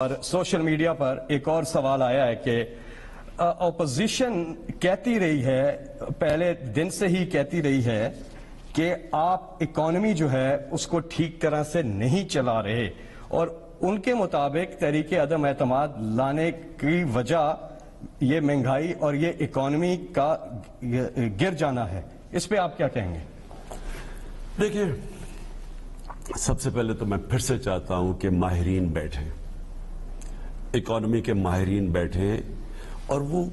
اور social media پر ایک اور سوال آیا ہے کہ اپوزیشن کہتی رہی ہے، پہلے دن سے ہی کہتی رہی ہے کہ آپ اکانومی جو ہے اس کو ٹھیک طرح سے نہیں چلا رہے، اور ان کے مطابق تحریک عدم اعتماد لانے کی وجہ یہ مہنگائی اور یہ اکانومی کا گر جانا ہے۔ اس پہ آپ کیا کہیں گے؟ دیکھیں، سب سے پہلے تو میں پھر سے چاہتا ہوں کہ ماہرین بیٹھیں، اکانومی کے ماہرین بیٹھیں اور وہ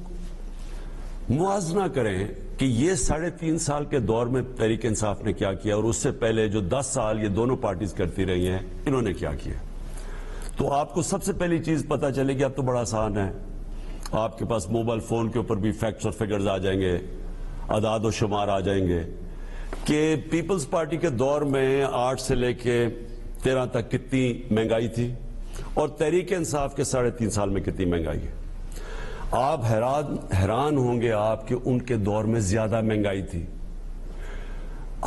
موازنہ کریں کہ یہ 3.5 سال کے دور میں تحریک انصاف نے کیا کیا اور اس سے پہلے جو 10 سال یہ دونوں پارٹیز کرتی رہی ہیں انہوں نے کیا کیا۔ تو آپ کو سب سے پہلی چیز پتا چلے گی، اب تو بڑا آسان ہے، آپ کے پاس موبائل فون کے اوپر بھی فیکٹس اور فگرز آ جائیں گے، اعداد و شمار آ جائیں گے کہ پیپلز پارٹی کے دور میں 8 سے لے کے 13 تک کتنی مہنگائی تھی اور تحریک انصاف کے 3.5 سال میں کتنی مہنگائی ہے۔ آپ حیران ہوں گے آپ کہ ان کے دور میں زیادہ مہنگائی تھی۔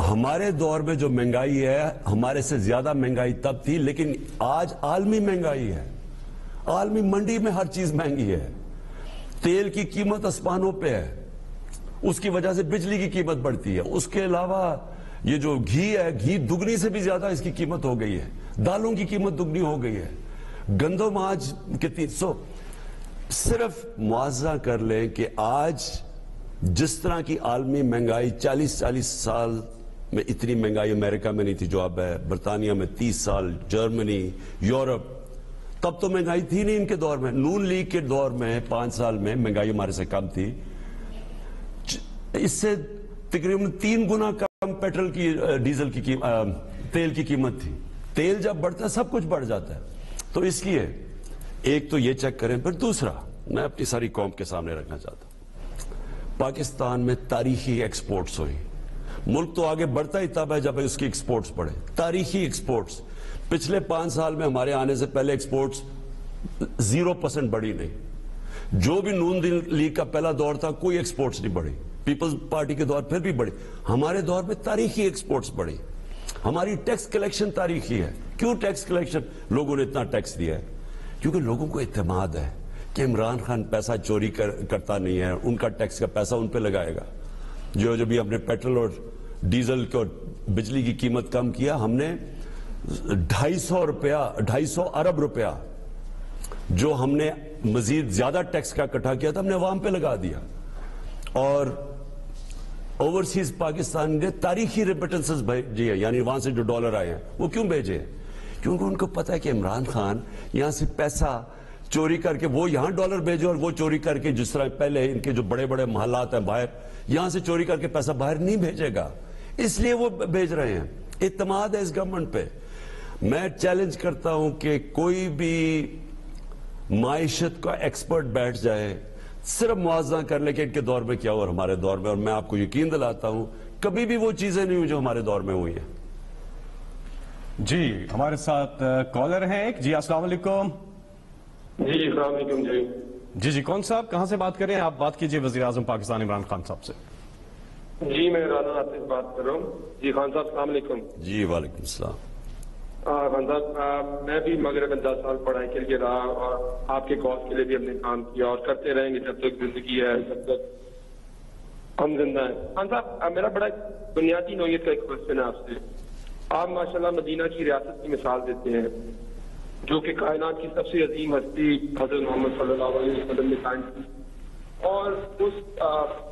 ہمارے دور میں جو مہنگائی ہے ہمارے سے زیادہ مہنگائی تب تھی، لیکن آج عالمی مہنگائی ہے، عالمی منڈی میں ہر چیز مہنگی ہے، تیل کی قیمت آسمانوں پہ ہے، اس کی وجہ سے بجلی کی قیمت بڑھتی ہے، اس کے علاوہ یہ جو گھی ہے، گھی دگنی سے بھی زیادہ اس کی قیمت ہو گئی ہے، دالوں کی قیمت دگنی ہو گئی ہے، گندم آج کتنی۔ صرف موازنہ کر لیں کہ آج جس طرح کی عالمی مہنگائی 40 سال میں اتنی مہنگائی امریکہ میں نہیں تھی جو اب ہے، برطانیہ میں 30 سال، جرمنی، یورپ، تب تو مہنگائی تھی نہیں ان کے دور میں۔ نون لیگ کے دور میں 5 سال میں مہنگائی ہمارے سے کم تھی، اس سے تقریباً 3 گنا کم پیٹرول کی، ڈیزل کی، تیل کی قیمت تھی۔ تیل جب بڑھتا ہے سب کچھ بڑھ جاتا ہے۔ تو اس لیے ایک تو یہ چیک کریں، پھر دوسرا میں اپنی ساری قوم کے سامنے رکھنا چاہتا ہوں، پاکستان میں تاریخی ایکسپورٹس ہوئی، ملک تو آگے بڑھتا ہی تب ہے جب اس کی ایکسپورٹس بڑھے، تاریخی ایکسپورٹس۔ پچھلے 5 سال میں ہمارے آنے سے پہلے ایکسپورٹس 0% بڑھی نہیں، جو بھی نون لیگ کا پہلا دور تھا کوئی ایکسپورٹس نہیں بڑھی، پیپلز پارٹی کے دور پھر بھی بڑھی، ہمارے دور میں تاریخی ایکسپورٹس بڑھی۔ ہماری ٹیکس کلیکشن تاریخی ہے۔ کیوں ٹیکس کلیکشن؟ لوگوں نے اتنا ٹیکس دیا ہے کیونکہ لوگوں کو اعتماد ہے کہ عمران خان پیسہ چوری کرتا نہیں ہے، ان کا ٹیکس کا پیسہ ان پہ لگائے گا۔ جو بھی ہم نے پیٹرول اور ڈیزل اور بجلی کی قیمت کم کیا، ہم نے 250 ارب روپیہ جو ہم نے مزید زیادہ ٹیکس کا اکٹھا کیا تھا ہم نے عوام پہ لگا دیا۔ اور اوورسیز پاکستان نے تاریخی ریمیٹنسز بھیجی ہے، یعنی وہاں سے جو ڈالر آئے ہیں وہ کیوں بھیجے ہیں؟ کیونکہ ان کو پتا ہے کہ عمران خان یہاں سے پیسہ چوری کر کے وہ یہاں ڈالر بھیجے اور وہ چوری کر کے، جس طرح پہلے ان کے جو بڑے بڑے محلات ہیں باہر، یہاں سے چوری کر کے پیسہ باہر نہیں بھیجے گا، اس لیے وہ بھیج رہے ہیں۔ اعتماد ہے اس گورنمنٹ پہ۔ میں چیلنج کرتا ہوں کہ کوئی بھی معیشت کا ایکسپرٹ بیٹھ جائے، صرف موازنہ کر لے کہ ان کے دور میں کیا ہوا اور ہمارے دور میں، اور میں آپ کو یقین دلاتا ہوں کبھی بھی وہ چیزیں نہیں ہوئی جو ہمارے دور میں ہوئی ہیں۔ جی ہمارے ساتھ کالر ہیں ایک۔ جی السلام علیکم۔ جی السلام علیکم۔ جی کون صاحب کہاں سے بات کر رہے ہیں؟ آپ بات کیجئے وزیر اعظم پاکستان عمران خان صاحب سے۔ جی میں رانا آصف بات کر رہا ہوں۔ جی خان صاحب السلام علیکم۔ جی وعلیکم السلام۔ خان صاحب میں بھی مغرب 10 سال پڑھائی کے لیے رہا اور آپ کے کاز کے لیے بھی ہم نے کام کیا اور کرتے رہیں گے جب تک زندگی ہے، جب تک ہم زندہ ہیں۔ خان صاحب میرا بڑا بنیادی نوعیت کا ایک کوشچن ہے آپ سے۔ آپ ماشاءاللہ مدینہ کی ریاست کی مثال دیتے ہیں جو کہ کائنات کی سب سے عظیم ہستی حضرت محمد صلی اللہ علیہ وسلم نے قائم کی، اور اس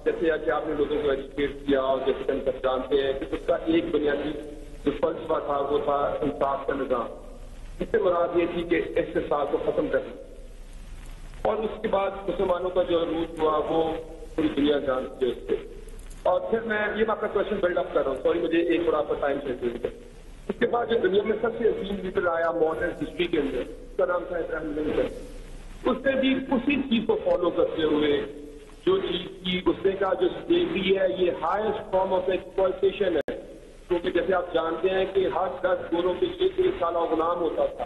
جیسے کہ آپ نے لوگوں کو ایجوکیٹ کیا اور جیسے ہم سب جانتے ہیں کہ اس کا ایک بنیادی جو فلسفہ تھا وہ تھا انصاف کا نظام، اس سے مراد یہ تھی کہ استحصال کو ختم کرنا، اور اس کے بعد مسلمانوں کا جو عروج ہوا وہ پوری دنیا جانتی ہے اس سے۔ اور پھر میں یہ آپ کا کوشچن بلڈ اپ کر رہا ہوں، سوری مجھے ایک تھوڑا آپ کا ٹائم چاہیے۔ اس کے بعد جو دنیا میں سب سے عظیم لیڈر آیا ماڈرن ہسٹری کے اندر، اس کا نام تھا ابراہیم لنکن، اس نے بھی اسی چیز کو فالو کرتے ہوئے جو چیز کی، اس نے کہا جو سلیوری ہے یہ ہائیسٹ فارم آف ایکسپلائٹیشن ہے، کیونکہ جیسے آپ جانتے ہیں کہ ہر 10 گوروں کے لیے 1 سالہ غلام ہوتا تھا،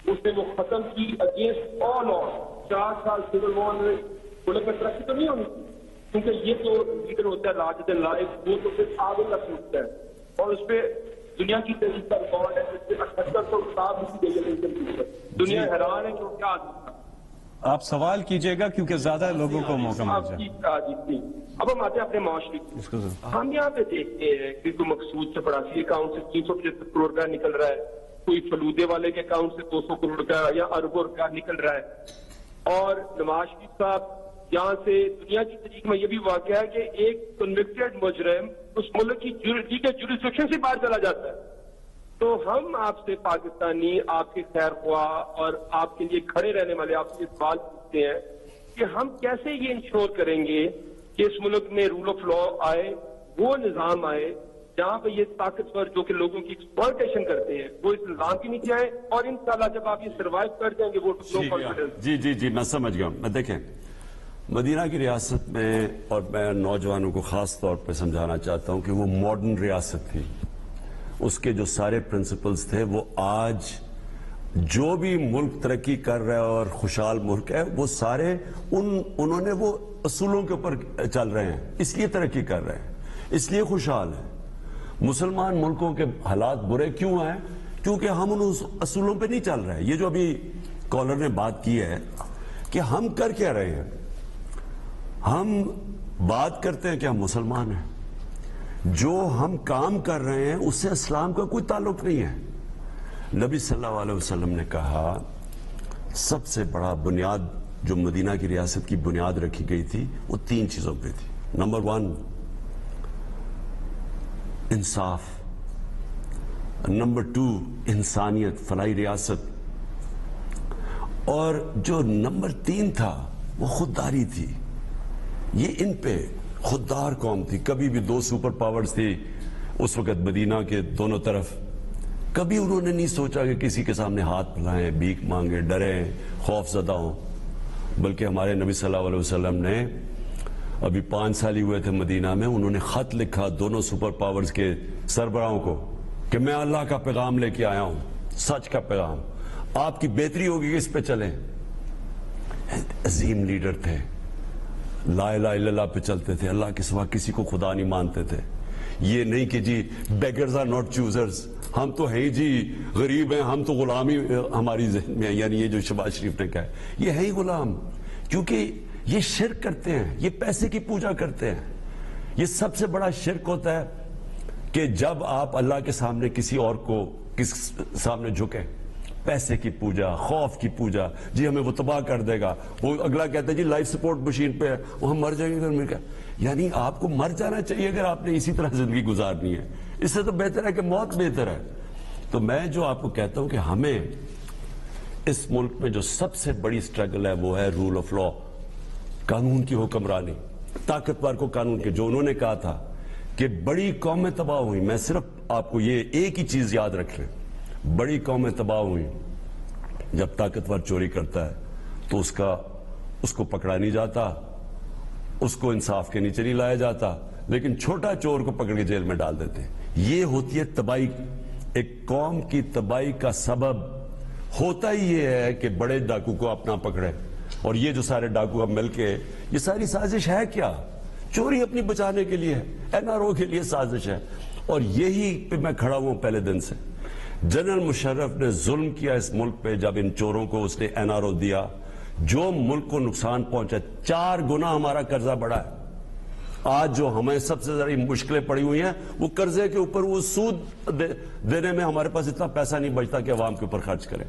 اس نے وہ ختم کی اگینسٹ آل آف 4 سال سول وار میں ملک میں ترقی تو نہیں ہونی تھی، کیونکہ یہ تو لیڈر ہوتا ہے لارجر دین لائف، وہ تو پھر آگے تک سوچتا ہے، اور اس پہ دنیا کی تحریک کا ریکارڈ ہے جس سے 7800 کتاب لکھی گئی ہے ملٹن پیس پر. دنیا حیران ہے کہ وہ کیا آدمی تھا. آپ سوال کیجئے گا کیونکہ زیادہ لوگوں کو موقع مل جائے. اب ہم آتے ہیں اپنے معاشرے کی. ہم یہاں پہ دیکھتے ہیں کہ کوئی مقصود سے پڑاسی اکاؤنٹ سے 375 کروڑ کا نکل رہا ہے, کوئی فلودے والے کے اکاؤنٹ سے 200 کروڑ کا یا اربوں روپیہ نکل رہا ہے. اور نواز شریف صاحب یہاں سے دنیا کی تاریخ میں یہ بھی واقعہ ہے کہ ایک کنوکٹڈ مجرم اس ملک کی جوریسڈکشن سے باہر چلا جاتا ہے. تو ہم آپ سے پاکستانی, آپ کے خیر خواہ اور آپ کے لیے کھڑے رہنے والے آپ سے سوال پوچھتے ہیں کہ ہم کیسے یہ انشور کریں گے کہ اس ملک میں رول آف لا آئے, وہ نظام آئے جہاں پہ یہ طاقتور جو کہ لوگوں کی ایکسپلائٹیشن کرتے ہیں وہ اس نظام کے نیچے آئے, اور انشاءاللہ جب آپ یہ سروائیو کر جائیں گے وہ جی میں سمجھ گیا. میں دیکھیں مدینہ کی ریاست میں, اور میں نوجوانوں کو خاص طور پہ سمجھانا چاہتا ہوں کہ وہ ماڈرن ریاست تھی. اس کے جو سارے پرنسپلز تھے وہ آج جو بھی ملک ترقی کر رہا ہے اور خوشحال ملک ہے وہ سارے انہوں نے وہ اصولوں کے اوپر چل رہے ہیں, اس لیے ترقی کر رہے ہیں, اس لیے خوشحال ہیں. مسلمان ملکوں کے حالات برے کیوں ہیں؟ کیونکہ ہم ان اصولوں پہ نہیں چل رہے. یہ جو ابھی کالر نے بات کی ہے کہ ہم کر کیا رہے ہیں, ہم بات کرتے ہیں کہ ہم مسلمان ہیں, جو ہم کام کر رہے ہیں اس سے اسلام کا کوئی تعلق نہیں ہے. نبی صلی اللہ علیہ وسلم نے کہا سب سے بڑا بنیاد جو مدینہ کی ریاست کی بنیاد رکھی گئی تھی وہ 3 چیزوں پہ تھی. نمبر 1 انصاف, نمبر 2 انسانیت, فلاحی ریاست, اور جو نمبر 3 تھا وہ خودداری تھی. یہ ان پہ خوددار قوم تھی. کبھی بھی 2 سپر پاورز تھی اس وقت مدینہ کے دونوں طرف, کبھی انہوں نے نہیں سوچا کہ کسی کے سامنے ہاتھ پھیلائیں, بھیک مانگیں, ڈریں, خوف زدہ ہوں. بلکہ ہمارے نبی صلی اللہ علیہ وسلم نے ابھی 5 سال ہی ہوئے تھے مدینہ میں, انہوں نے خط لکھا دونوں سپر پاورز کے سربراہوں کو کہ میں اللہ کا پیغام لے کے آیا ہوں, سچ کا پیغام, آپ کی بہتری ہوگی کہ اس پہ چلیں. عظیم لیڈر تھے, لا الہ الا اللہ پہ چلتے تھے, اللہ کے سوا کسی کو خدا نہیں مانتے تھے. یہ نہیں کہ جی بیگرز آر ناٹ چوزرز, ہم تو ہیں جی غریب ہیں, ہم تو غلامی ہماری ذہن میں ہے, یعنی یہ جو شہباز شریف نے کہا ہے یہ ہے ہی غلام, کیونکہ یہ شرک کرتے ہیں, یہ پیسے کی پوجا کرتے ہیں. یہ سب سے بڑا شرک ہوتا ہے کہ جب آپ اللہ کے سامنے کسی اور کو کس سامنے جھکیں, پیسے کی پوجا, خوف کی پوجا, جی ہمیں وہ تباہ کر دے گا, وہ اگلا کہتا ہے جی لائف سپورٹ مشین پہ وہ ہم مر جائیں گے. گھر میں کیا, یعنی آپ کو مر جانا چاہیے اگر آپ نے اسی طرح زندگی گزارنی ہے. اس سے تو بہتر ہے کہ موت بہتر ہے. تو میں جو آپ کو کہتا ہوں کہ ہمیں اس ملک میں جو سب سے بڑی سٹرگل ہے وہ ہے رول آف لا, قانون کی حکمرانی, طاقتور کو قانون کے. جو انہوں نے کہا تھا کہ بڑی قومیں تباہ ہوئی, میں صرف آپ کو یہ ایک ہی چیز یاد رکھ لیں, بڑی قومیں تباہ ہوئی جب طاقتور چوری کرتا ہے تو اس کو پکڑا نہیں جاتا, اس کو انصاف کے نیچے نہیں لایا جاتا, لیکن چھوٹا چور کو پکڑ کے جیل میں ڈال دیتے. یہ ہوتی ہے تباہی. ایک قوم کی تباہی کا سبب ہوتا ہی یہ ہے کہ بڑے ڈاکو کو اپنا پکڑے. اور یہ جو سارے ڈاکو اب مل کے, یہ ساری سازش ہے کیا؟ چوری اپنی بچانے کے لیے, NRO کے لیے سازش ہے. اور یہی پہ میں کھڑا ہوں پہلے دن سے. جنرل مشرف نے ظلم کیا اس ملک پہ جب ان چوروں کو اس نے NRO دیا, جو ملک کو نقصان پہنچا. 4 گنا ہمارا قرضہ بڑھا ہے. آج جو ہمیں سب سے زیادہ مشکلیں پڑی ہوئی ہیں وہ قرضے کے اوپر, وہ سود دینے میں ہمارے پاس اتنا پیسہ نہیں بچتا کہ عوام کے اوپر خرچ کریں.